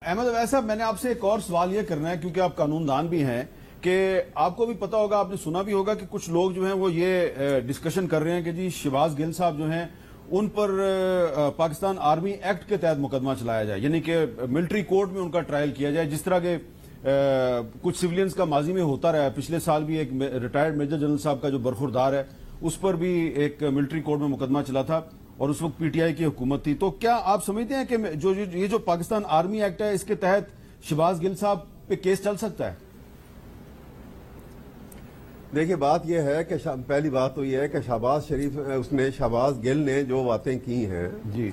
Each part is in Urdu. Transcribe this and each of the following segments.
احمد اویس صاحب، میں نے آپ سے ایک اور سوال یہ کرنا ہے کیونکہ آپ قانون دان بھی ہیں کہ آپ کو بھی پتا ہوگا، آپ نے سنا بھی ہوگا کہ کچھ لوگ جو ہیں وہ یہ ڈسکشن کر رہے ہیں کہ جی شہباز گل صاحب جو ہیں ان پر پاکستان آرمی ایکٹ کے تحت مقدمہ چلایا جائے، یعنی کہ ملٹری کورٹ میں ان کا ٹرائل کیا جائے، جس طرح کے کچھ سیولینز کا ماضی میں ہوتا رہا ہے۔ پچھلے سال بھی ایک ریٹائرڈ میجر جنرل صاحب کا جو برخوردار ہے اس پر بھی ایک ملٹری کورٹ میں مقدمہ چلا تھا اور اس وقت پی ٹی آئی کی حکومت تھی۔ تو کیا آپ سمجھتے ہیں کہ یہ جو پاکستان آرمی ایکٹ ہے اس کے تحت شہباز گل صاحب پہ کیس چل سکتا ہے؟ دیکھیے، بات یہ ہے کہ پہلی بات تو یہ ہے کہ شہباز گل نے جو باتیں کی ہیں جی،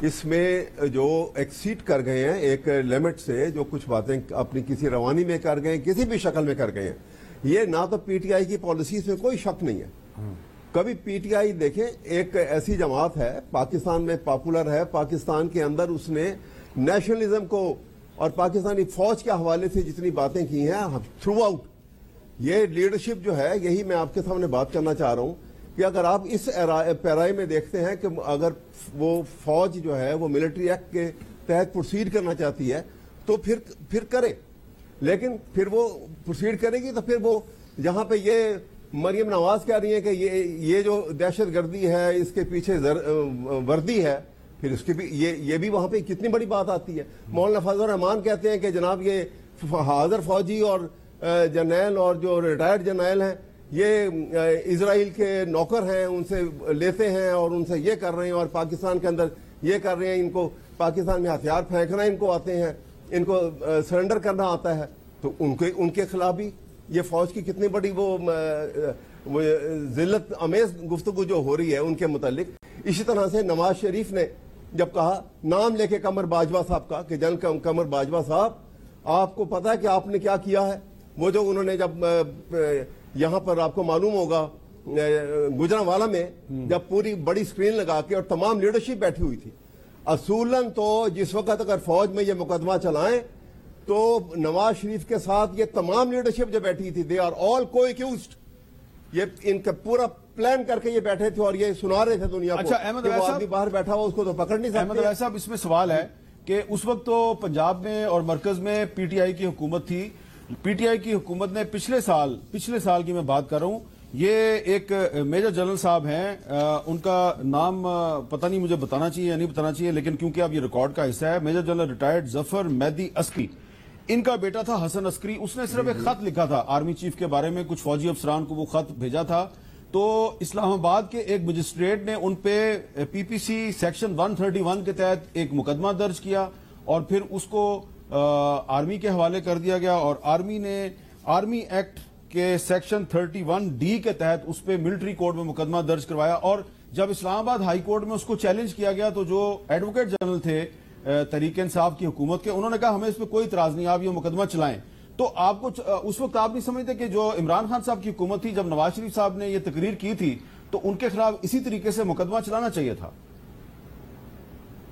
اس میں جو ایکسیڈ کر گئے ہیں ایک لمٹ سے، جو کچھ باتیں اپنی کسی روانی میں کر گئے ہیں، کسی بھی شکل میں کر گئے ہیں، یہ نہ تو پی ٹی آئی کی پالیسیز میں کوئی شک نہیں ہے۔ کبھی پی ٹی آئی دیکھیں ایک ایسی جماعت ہے، پاکستان میں پاپولر ہے، پاکستان کے اندر اس نے نیشنلزم کو اور پاکستانی فوج کے حوالے سے جتنی باتیں کی ہیں تھرو آؤٹ، یہ لیڈرشپ جو ہے، یہی میں آپ کے سامنے بات کرنا چاہ رہا ہوں کہ اگر آپ اس پیرائی میں دیکھتے ہیں کہ اگر وہ فوج جو ہے وہ ملٹری ایکٹ کے تحت پروسیڈ کرنا چاہتی ہے تو پھر کرے، لیکن پھر وہ پروسیڈ کرے گی تو پھر وہ جہاں پہ یہ مریم نواز کہہ رہی ہیں کہ یہ جو دہشت گردی ہے اس کے پیچھے وردی ہے، پھر اس کی بھی یہ بھی وہاں پہ کتنی بڑی بات آتی ہے۔ مولانا فضل الرحمان کہتے ہیں کہ جناب یہ حاضر فوجی اور جرنیل اور جو ریٹائرڈ جرنیل ہیں یہ اسرائیل کے نوکر ہیں، ان سے لیتے ہیں اور ان سے یہ کر رہے ہیں اور پاکستان کے اندر یہ کر رہے ہیں، ان کو پاکستان میں ہتھیار پھینکنا ان کو آتے ہیں، ان کو سرنڈر کرنا آتا ہے، تو ان کے خلاف بھی یہ فوج کی کتنی بڑی وہ ذلت امیز گفتگو جو ہو رہی ہے ان کے متعلق۔ اسی طرح سے نواز شریف نے جب کہا، نام لے کے قمر باجوہ صاحب کا، کہ جنرل قمر باجوہ صاحب آپ کو پتا ہے کہ آپ نے کیا کیا ہے؟ وہ جو انہوں نے جب یہاں پر آپ کو معلوم ہوگا گجرانوالہ میں جب پوری بڑی سکرین لگا کے اور تمام لیڈرشپ بیٹھی ہوئی تھی، اصولاً تو جس وقت اگر فوج میں یہ مقدمہ چلائیں تو نواز شریف کے ساتھ یہ تمام لیڈرشپ جو بیٹھی تھی، دے آر آل کو ایکیوزڈ، یہ ان کا پورا پلان کر کے یہ بیٹھے تھے اور یہ سنا رہے تھے دنیا کو۔ اچھا احمد اویس صاحب، باہر بیٹھا ہوا اس کو تو پکڑ نہیں سکتے۔ احمد اویس صاحب، اس میں سوال ہے کہ اس وقت تو پنجاب میں اور مرکز میں پی ٹی آئی کی حکومت تھی، پی ٹی آئی کی حکومت نے پچھلے سال کی میں بات کر رہا ہوں، یہ ایک میجر جنرل صاحب ہیں، ان کا نام پتہ نہیں مجھے بتانا چاہیے یا نہیں بتانا چاہیے، لیکن کیونکہ اب یہ ریکارڈ کا حصہ ہے، میجر جنرل ریٹائرڈ ظفر مہدی عسکری، ان کا بیٹا تھا حسن عسکری، اس نے صرف ایک خط لکھا تھا آرمی چیف کے بارے میں، کچھ فوجی افسران کو وہ خط بھیجا تھا، تو اسلام آباد کے ایک مجسٹریٹ نے ان پہ پی پی سی سیکشن 131 کے تحت ایک مقدمہ درج کیا اور پھر اس کو آرمی کے حوالے کر دیا گیا، اور آرمی نے آرمی ایکٹ کے سیکشن 31D کے تحت اس پہ ملٹری کورٹ میں مقدمہ درج کروایا، اور جب اسلام آباد ہائی کورٹ میں اس کو چیلنج کیا گیا تو جو ایڈوکیٹ جنرل تھے تحریک انصاف کی حکومت کے، انہوں نے کہا ہمیں اس پہ کوئی اعتراض نہیں، آپ یہ مقدمہ چلائیں۔ تو آپ کو اس وقت آپ نہیں سمجھتے کہ جو عمران خان صاحب کی حکومت تھی، جب نواز شریف صاحب نے یہ تقریر کی تھی تو ان کے خلاف اسی طریقے سے مقدمہ چلانا چاہیے تھا؟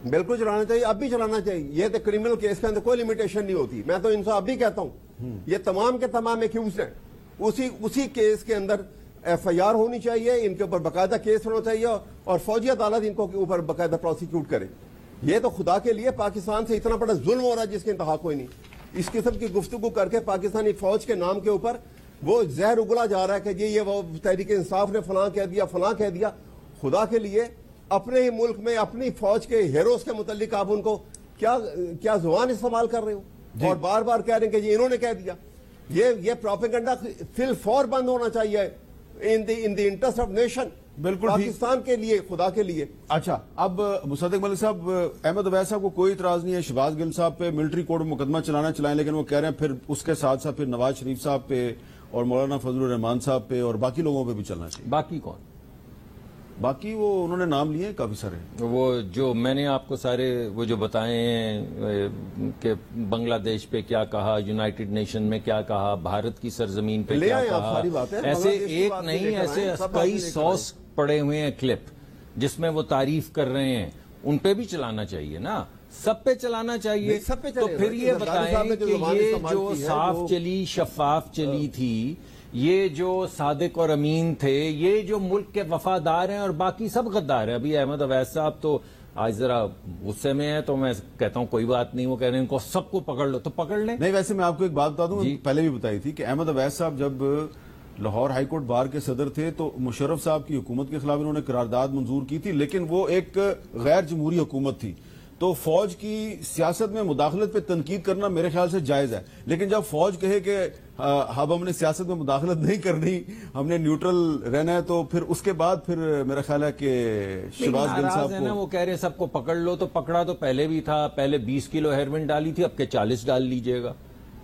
بالکل چلانا چاہیے، اب بھی چلانا چاہیے، یہ تو کرمنل کیس کے اندر کوئی لمیٹیشن نہیں ہوتی۔ میں تو ان سے اب بھی کہتا ہوں یہ تمام کے تمام ایکیوزڈ ہیں، اسی کیس کے اندر ایف آئی آر ہونی چاہیے، ان کے اوپر باقاعدہ کیس ہونا چاہیے اور فوجی عدالت ان کو اوپر باقاعدہ پروسیکیوٹ کرے۔ یہ تو خدا کے لیے پاکستان سے اتنا بڑا ظلم ہو رہا ہے جس کی انتہا کوئی نہیں۔ اس قسم کی گفتگو کر کے پاکستانی فوج کے نام کے اوپر وہ زہر اگلا جا رہا ہے کہ جی یہ وہ تحریک انصاف نے فلاں کہہ دیا، فلاں کہہ دیا۔ خدا کے لیے اپنے ہی ملک میں اپنی فوج کے ہیروز کے متعلق آپ ان کو کیا زبان استعمال کر رہے ہو اور بار بار کہہ رہے ہیں کہ جی انہوں نے کہہ دیا۔ یہ پروپیگنڈا فی الفور بند ہونا چاہیے ان دی انٹرسٹ آف نیشن، بالکل پاکستان کے لیے، خدا کے لیے۔ اچھا، اب مصدق ملک صاحب، احمد اویس صاحب کو کوئی اعتراض نہیں ہے شہباز گل صاحب پہ ملٹری کورٹ میں مقدمہ چلائیں، لیکن وہ کہہ رہے ہیں پھر اس کے ساتھ ساتھ پھر نواز شریف صاحب پہ اور مولانا فضل الرحمان صاحب پہ اور باقی لوگوں پہ بھی چلنا چاہیے۔ باقی کون؟ باقی وہ انہوں نے نام لیے کافی سارے، وہ جو میں نے آپ کو سارے وہ جو بتائے ہیں کہ بنگلہ دیش پہ کیا کہا، یونائٹڈ نیشن میں کیا کہا، بھارت کی سرزمین پہ کیا کہا، ایسے ایک نہیں، ایسے کئی 100 پڑے ہوئے ہیں کلپ جس میں وہ تعریف کر رہے ہیں، ان پہ بھی چلانا چاہیے نا، سب پہ چلانا چاہیے۔ تو پھر یہ بتائیں کہ یہ جو صاف چلی، شفاف چلی تھی، یہ جو صادق اور امین تھے، یہ جو ملک کے وفادار ہیں اور باقی سب غدار ہیں۔ ابھی احمد اویس صاحب تو آج ذرا غصے میں ہے تو میں کہتا ہوں کوئی بات نہیں، وہ کہہ رہے ہیں ان کو سب کو پکڑ لو تو پکڑ لیں. نہیں ویسے میں آپ کو ایک بات بتا دوں، پہلے بھی بتائی تھی کہ احمد اویس صاحب جب لاہور ہائی کورٹ بار کے صدر تھے تو مشرف صاحب کی حکومت کے خلاف انہوں نے قرارداد منظور کی تھی، لیکن وہ ایک غیر جمہوری حکومت تھی. تو فوج کی سیاست میں مداخلت پہ تنقید کرنا میرے خیال سے جائز ہے، لیکن جب فوج کہے کہ اب ہم نے سیاست میں مداخلت نہیں کرنی، ہم نے نیوٹرل رہنا ہے، تو پھر اس کے بعد پھر میرا خیال ہے کہ شہباز گل صاحب ہے نا، وہ کہہ رہے ہیں سب کو پکڑ لو، تو پکڑا تو پہلے بھی تھا، پہلے 20 کلو ہیروئن ڈالی تھی، اب کے 40 ڈال لیجئے گا،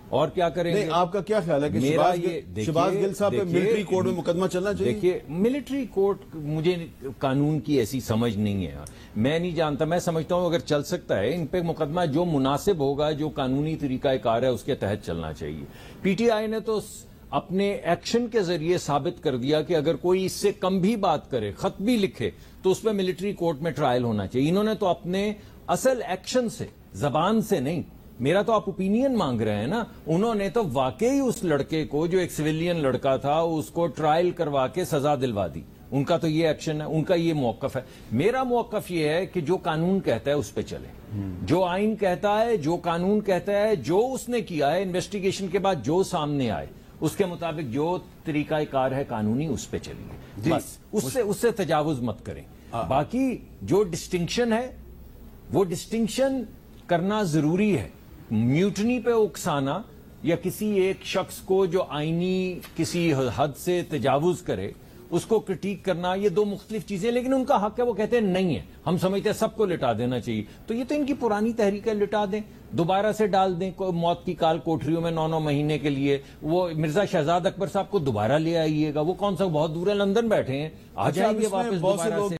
اور کیا کریں گے؟ نہیں آپ کا کیا خیال ہے کہ شہباز گل صاحب پہ ملٹری کورٹ میں مقدمہ چلنا چاہیے؟ دیکھیے ملٹری کورٹ مجھے قانون کی ایسی سمجھ نہیں ہے، میں نہیں جانتا، میں سمجھتا ہوں اگر چل سکتا ہے ان پہ مقدمہ جو مناسب ہوگا، جو قانونی طریقہ کار ہے اس کے تحت چلنا چاہیے. پی ٹی آئی نے تو اپنے ایکشن کے ذریعے ثابت کر دیا کہ اگر کوئی اس سے کم بھی بات کرے، خط بھی لکھے، تو اس پہ ملٹری کورٹ میں ٹرائل ہونا چاہیے. انہوں نے تو اپنے اصل ایکشن سے، زبان سے نہیں، میرا تو آپ اوپینین مانگ رہے ہیں نا، انہوں نے تو واقعی اس لڑکے کو جو ایک سویلین لڑکا تھا اس کو ٹرائل کروا کے سزا دلوا دی. ان کا تو یہ ایکشن ہے، ان کا یہ موقف ہے. میرا موقف یہ ہے کہ جو قانون کہتا ہے اس پہ چلے، جو آئین کہتا ہے، جو قانون کہتا ہے، جو اس نے کیا ہے انویسٹیگیشن کے بعد جو سامنے آئے اس کے مطابق جو طریقہ کار ہے قانونی اس پہ چلیے، بس اس سے تجاوز مت کریں. باقی جو ڈسٹنکشن ہے وہ ڈسٹنکشن کرنا ضروری ہے. میوٹنی پہ اکسانا یا کسی ایک شخص کو جو آئینی کسی حد سے تجاوز کرے اس کو کرٹیک کرنا، یہ دو مختلف چیزیں، لیکن ان کا حق ہے، وہ کہتے ہیں نہیں ہے، ہم سمجھتے ہیں سب کو لٹا دینا چاہیے. تو یہ تو ان کی پرانی تحریک ہے، لٹا دیں، دوبارہ سے ڈال دیں موت کی کال کوٹریوں میں 9 مہینے کے لیے. وہ مرزا شہزاد اکبر صاحب کو دوبارہ لے آئیے گا، وہ کون سا بہت دور ہے، لندن بیٹھے ہیں، آ جائیں گے واپس دوبارہ سے.